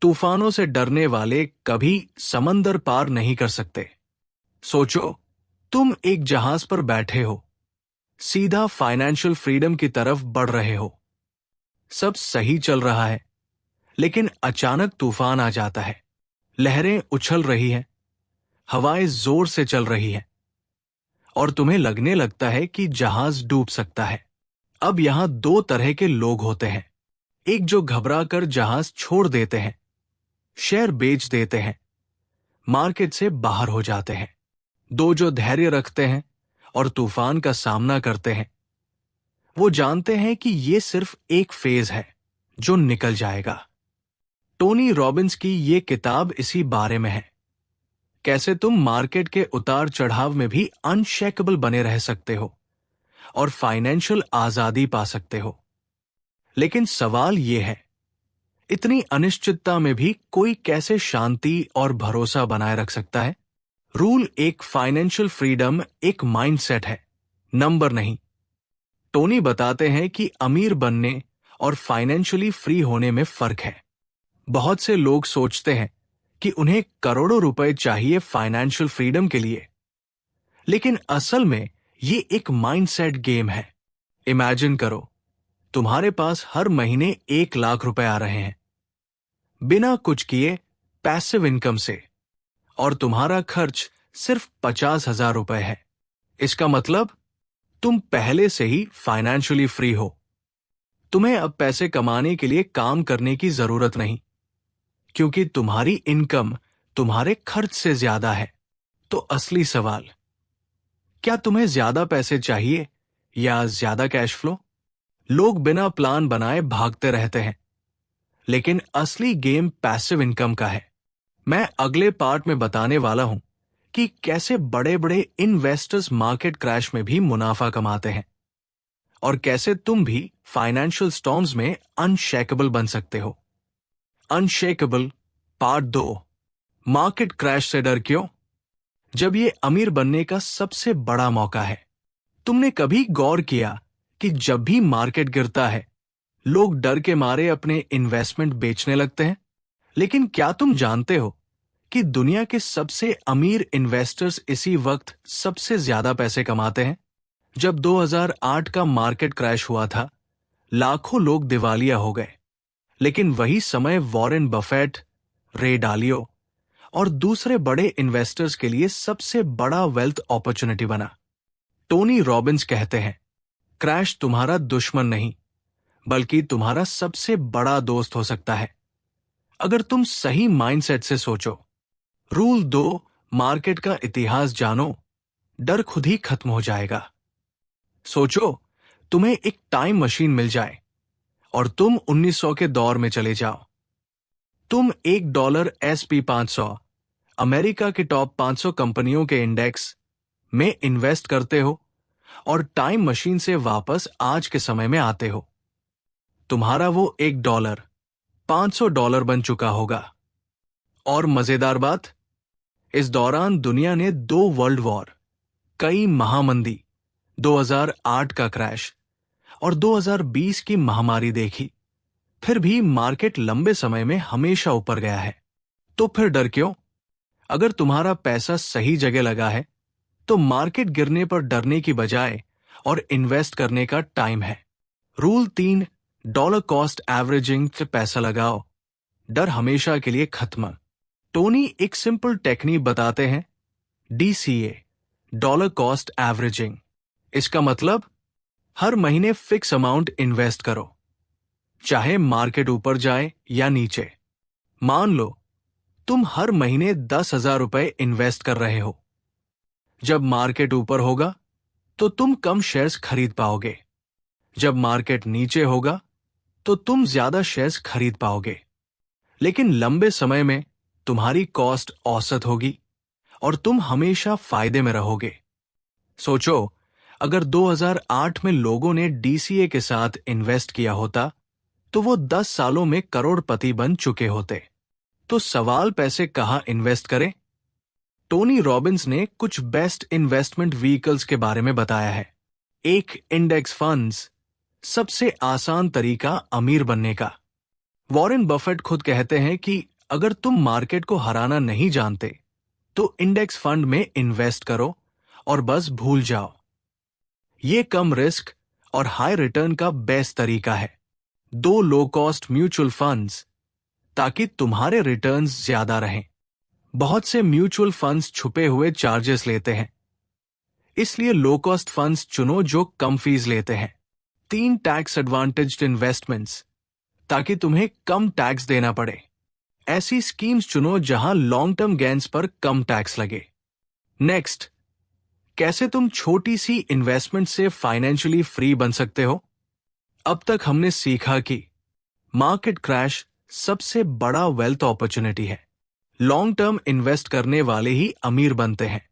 तूफानों से डरने वाले कभी समंदर पार नहीं कर सकते। सोचो, तुम एक जहाज पर बैठे हो, सीधा फाइनेंशियल फ्रीडम की तरफ बढ़ रहे हो। सब सही चल रहा है, लेकिन अचानक तूफान आ जाता है। लहरें उछल रही हैं, हवाएं जोर से चल रही हैं, और तुम्हें लगने लगता है कि जहाज डूब सकता है। अब यहां दो तरह के लोग होते हैं। एक जो घबराकर जहाज छोड़ देते हैं, शेयर बेच देते हैं, मार्केट से बाहर हो जाते हैं। दो जो धैर्य रखते हैं और तूफान का सामना करते हैं। वो जानते हैं कि ये सिर्फ एक फेज है जो निकल जाएगा। टोनी रॉबिन्स की ये किताब इसी बारे में है। कैसे तुम मार्केट के उतार चढ़ाव में भी अनशेकेबल बने रह सकते हो और फाइनेंशियल आजादी पा सकते हो। लेकिन सवाल ये है, इतनी अनिश्चितता में भी कोई कैसे शांति और भरोसा बनाए रख सकता है? रूल एक, फाइनेंशियल फ्रीडम एक माइंडसेट है, नंबर नहीं। टोनी बताते हैं कि अमीर बनने और फाइनेंशियली फ्री होने में फर्क है। बहुत से लोग सोचते हैं कि उन्हें करोड़ों रुपए चाहिए फाइनेंशियल फ्रीडम के लिए, लेकिन असल में ये एक माइंडसेट गेम है। इमेजिन करो, तुम्हारे पास हर महीने 1 लाख रुपए आ रहे हैं, बिना कुछ किए, पैसिव इनकम से, और तुम्हारा खर्च सिर्फ 50,000 रुपए है। इसका मतलब तुम पहले से ही फाइनेंशियली फ्री हो। तुम्हें अब पैसे कमाने के लिए काम करने की जरूरत नहीं, क्योंकि तुम्हारी इनकम तुम्हारे खर्च से ज्यादा है। तो असली सवाल, क्या तुम्हें ज्यादा पैसे चाहिए या ज्यादा कैश फ्लो? लोग बिना प्लान बनाए भागते रहते हैं, लेकिन असली गेम पैसिव इनकम का है। मैं अगले पार्ट में बताने वाला हूं कि कैसे बड़े बड़े इन्वेस्टर्स मार्केट क्रैश में भी मुनाफा कमाते हैं, और कैसे तुम भी फाइनेंशियल स्टॉर्म्स में अनशेकेबल बन सकते हो। अनशेकेबल पार्ट 2, मार्केट क्रैश से डर क्यों, जब ये अमीर बनने का सबसे बड़ा मौका है। तुमने कभी गौर किया कि जब भी मार्केट गिरता है, लोग डर के मारे अपने इन्वेस्टमेंट बेचने लगते हैं? लेकिन क्या तुम जानते हो कि दुनिया के सबसे अमीर इन्वेस्टर्स इसी वक्त सबसे ज्यादा पैसे कमाते हैं? जब 2008 का मार्केट क्रैश हुआ था, लाखों लोग दिवालिया हो गए, लेकिन वही समय वॉरेन बफेट, रे डालियो और दूसरे बड़े इन्वेस्टर्स के लिए सबसे बड़ा वेल्थ अपॉर्चुनिटी बना। टोनी रॉबिन्स कहते हैं, क्रैश तुम्हारा दुश्मन नहीं, बल्कि तुम्हारा सबसे बड़ा दोस्त हो सकता है, अगर तुम सही माइंडसेट से सोचो। रूल 2, मार्केट का इतिहास जानो, डर खुद ही खत्म हो जाएगा। सोचो, तुम्हें एक टाइम मशीन मिल जाए और तुम 1900 के दौर में चले जाओ। तुम $1 SP 500, अमेरिका के टॉप 500 कंपनियों के इंडेक्स में इन्वेस्ट करते हो और टाइम मशीन से वापस आज के समय में आते हो। तुम्हारा वो $1 $500 बन चुका होगा। और मजेदार बात, इस दौरान दुनिया ने 2 वर्ल्ड वॉर, कई महामंदी, 2008 का क्रैश और 2020 की महामारी देखी, फिर भी मार्केट लंबे समय में हमेशा ऊपर गया है। तो फिर डर क्यों? अगर तुम्हारा पैसा सही जगह लगा है, तो मार्केट गिरने पर डरने की बजाय और इन्वेस्ट करने का टाइम है। रूल 3, डॉलर कॉस्ट एवरेजिंग से पैसा लगाओ, डर हमेशा के लिए खत्म। टोनी एक सिंपल टेक्निक बताते हैं, DCA, डॉलर कॉस्ट एवरेजिंग। इसका मतलब, हर महीने फिक्स अमाउंट इन्वेस्ट करो, चाहे मार्केट ऊपर जाए या नीचे। मान लो तुम हर महीने 10,000 रुपए इन्वेस्ट कर रहे हो। जब मार्केट ऊपर होगा तो तुम कम शेयर्स खरीद पाओगे, जब मार्केट नीचे होगा तो तुम ज्यादा शेयर्स खरीद पाओगे। लेकिन लंबे समय में तुम्हारी कॉस्ट औसत होगी और तुम हमेशा फायदे में रहोगे। सोचो, अगर 2008 में लोगों ने DCA के साथ इन्वेस्ट किया होता, तो वो 10 सालों में करोड़पति बन चुके होते। तो सवाल, पैसे कहाँ इन्वेस्ट करें? टोनी रॉबिन्स ने कुछ बेस्ट इन्वेस्टमेंट व्हीकल्स के बारे में बताया है। एक, इंडेक्स फंड्स, सबसे आसान तरीका अमीर बनने का। वॉरेन बफेट खुद कहते हैं कि अगर तुम मार्केट को हराना नहीं जानते तो इंडेक्स फंड में इन्वेस्ट करो और बस भूल जाओ। ये कम रिस्क और हाई रिटर्न का बेस्ट तरीका है। 2 लो कॉस्ट म्यूचुअल फंड्स ताकि तुम्हारे रिटर्न्स ज्यादा रहें। बहुत से म्यूचुअल फंड्स छुपे हुए चार्जेस लेते हैं, इसलिए लो कॉस्ट फंड्स चुनो जो कम फीस लेते हैं। 3 टैक्स एडवांटेज्ड इन्वेस्टमेंट्स ताकि तुम्हें कम टैक्स देना पड़े। ऐसी स्कीम्स चुनो जहां लॉन्ग टर्म गेन्स पर कम टैक्स लगे। नेक्स्ट, कैसे तुम छोटी सी इन्वेस्टमेंट से फाइनेंशियली फ्री बन सकते हो। अब तक हमने सीखा कि मार्केट क्रैश सबसे बड़ा वेल्थ अपॉर्चुनिटी है। लॉन्ग टर्म इन्वेस्ट करने वाले ही अमीर बनते हैं।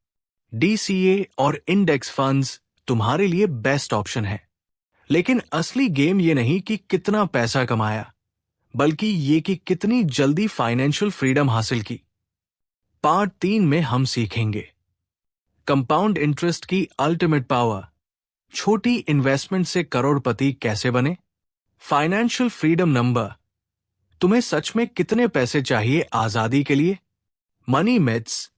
डीसीए और इंडेक्स फंड्स तुम्हारे लिए बेस्ट ऑप्शन है। लेकिन असली गेम ये नहीं कि कितना पैसा कमाया, बल्कि ये कि कितनी जल्दी फाइनेंशियल फ्रीडम हासिल की। पार्ट 3 में हम सीखेंगे कंपाउंड इंटरेस्ट की अल्टीमेट पावर, छोटी इन्वेस्टमेंट से करोड़पति कैसे बने, फाइनेंशियल फ्रीडम नंबर, तुम्हें सच में कितने पैसे चाहिए आजादी के लिए, मनी मिथ्स,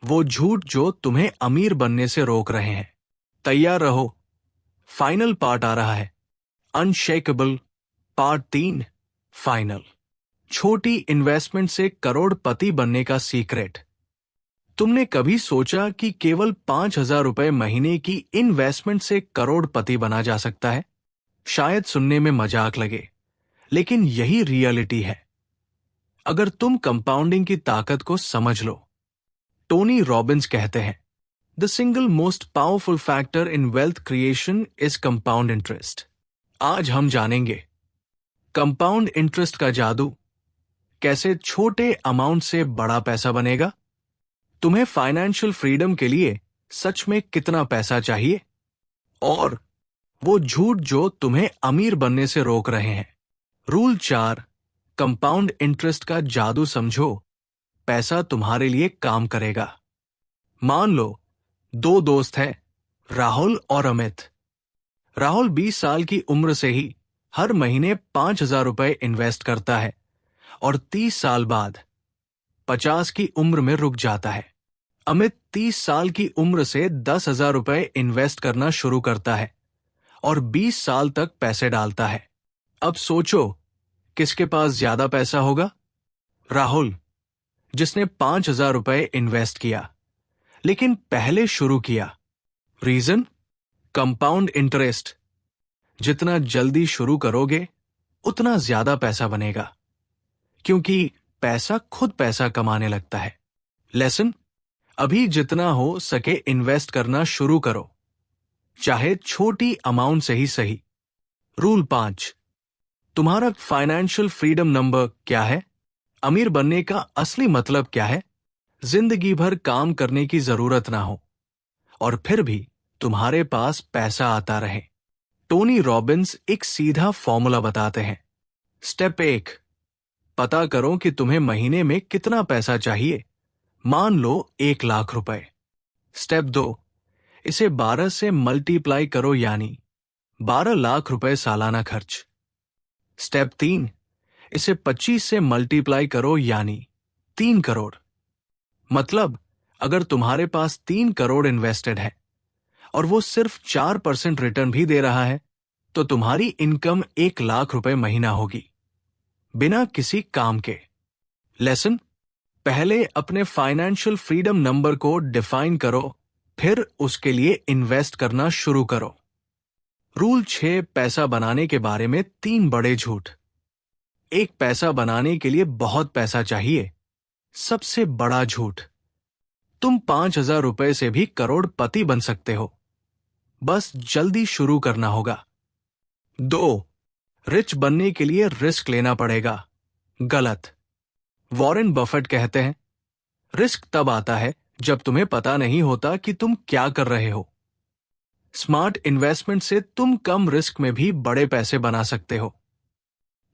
वो झूठ जो तुम्हें अमीर बनने से रोक रहे हैं। तैयार रहो, फाइनल पार्ट आ रहा है। Unshakeable part 3 final. छोटी इन्वेस्टमेंट से करोड़पति बनने का सीक्रेट। तुमने कभी सोचा कि केवल 5,000 रुपए महीने की इन्वेस्टमेंट से करोड़पति बना जा सकता है? शायद सुनने में मजाक लगे, लेकिन यही रियलिटी है अगर तुम कंपाउंडिंग की ताकत को समझ लो। टोनी रॉबिन्स कहते हैं, the single most powerful factor in wealth creation is compound interest. आज हम जानेंगे कंपाउंड इंटरेस्ट का जादू, कैसे छोटे अमाउंट से बड़ा पैसा बनेगा, तुम्हें फाइनेंशियल फ्रीडम के लिए सच में कितना पैसा चाहिए, और वो झूठ जो तुम्हें अमीर बनने से रोक रहे हैं। रूल 4, कंपाउंड इंटरेस्ट का जादू समझो, पैसा तुम्हारे लिए काम करेगा। मान लो 2 दोस्त हैं, राहुल और अमित। राहुल 20 साल की उम्र से ही हर महीने 5,000 रुपए इन्वेस्ट करता है और 30 साल बाद 50 की उम्र में रुक जाता है। अमित 30 साल की उम्र से 10,000 रुपए इन्वेस्ट करना शुरू करता है और 20 साल तक पैसे डालता है। अब सोचो किसके पास ज्यादा पैसा होगा? राहुल, जिसने 5,000 रुपए इन्वेस्ट किया लेकिन पहले शुरू किया। रीजन? Compound interest. जितना जल्दी शुरू करोगे उतना ज्यादा पैसा बनेगा, क्योंकि पैसा खुद पैसा कमाने लगता है। लेसन? अभी जितना हो सके इन्वेस्ट करना शुरू करो, चाहे छोटी अमाउंट से ही सही। रूल 5, तुम्हारा फाइनेंशियल फ्रीडम नंबर क्या है? अमीर बनने का असली मतलब क्या है? जिंदगी भर काम करने की जरूरत ना हो और फिर भी तुम्हारे पास पैसा आता रहे। टोनी रॉबिन्स एक सीधा फॉर्मूला बताते हैं। स्टेप 1, पता करो कि तुम्हें महीने में कितना पैसा चाहिए। मान लो 1 लाख रुपए। स्टेप 2, इसे 12 से मल्टीप्लाई करो, यानी 12 लाख रुपए सालाना खर्च। स्टेप 3, इसे 25 से मल्टीप्लाई करो, यानी 3 करोड़। मतलब अगर तुम्हारे पास 3 करोड़ इन्वेस्टेड है और वो सिर्फ 4% रिटर्न भी दे रहा है, तो तुम्हारी इनकम 1 लाख रुपए महीना होगी, बिना किसी काम के। लेसन? पहले अपने फाइनेंशियल फ्रीडम नंबर को डिफाइन करो, फिर उसके लिए इन्वेस्ट करना शुरू करो। रूल 6, पैसा बनाने के बारे में 3 बड़े झूठ। एक, पैसा बनाने के लिए बहुत पैसा चाहिए। सबसे बड़ा झूठ। तुम 5,000 रुपए से भी करोड़पति बन सकते हो, बस जल्दी शुरू करना होगा। 2, रिच बनने के लिए रिस्क लेना पड़ेगा। गलत। वॉरेन बफेट कहते हैं, रिस्क तब आता है जब तुम्हें पता नहीं होता कि तुम क्या कर रहे हो। स्मार्ट इन्वेस्टमेंट से तुम कम रिस्क में भी बड़े पैसे बना सकते हो।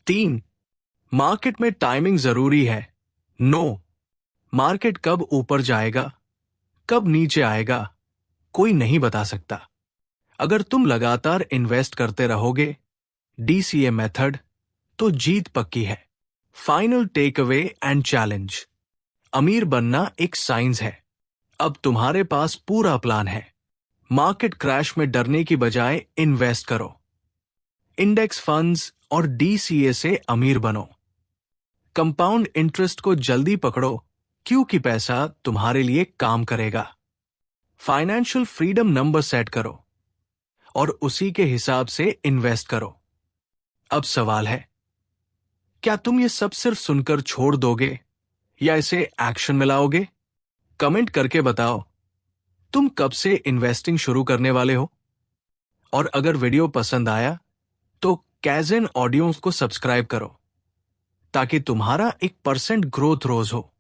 3, मार्केट में टाइमिंग जरूरी है। नो, मार्केट कब ऊपर जाएगा, कब नीचे आएगा, कोई नहीं बता सकता। अगर तुम लगातार इन्वेस्ट करते रहोगे, डीसीए मेथड, तो जीत पक्की है। Final take away and challenge. अमीर बनना एक साइंस है। अब तुम्हारे पास पूरा प्लान है। मार्केट क्रैश में डरने की बजाय इन्वेस्ट करो। इंडेक्स फंड्स और डीसीए से अमीर बनो। कंपाउंड इंटरेस्ट को जल्दी पकड़ो, क्योंकि पैसा तुम्हारे लिए काम करेगा। फाइनेंशियल फ्रीडम नंबर सेट करो और उसी के हिसाब से इन्वेस्ट करो। अब सवाल है, क्या तुम ये सब सिर्फ सुनकर छोड़ दोगे या इसे एक्शन में लाओगे? कमेंट करके बताओ, तुम कब से इन्वेस्टिंग शुरू करने वाले हो? और अगर वीडियो पसंद आया तो कैज़न ऑडियो को सब्सक्राइब करो, ताकि तुम्हारा 1% ग्रोथ रोज हो।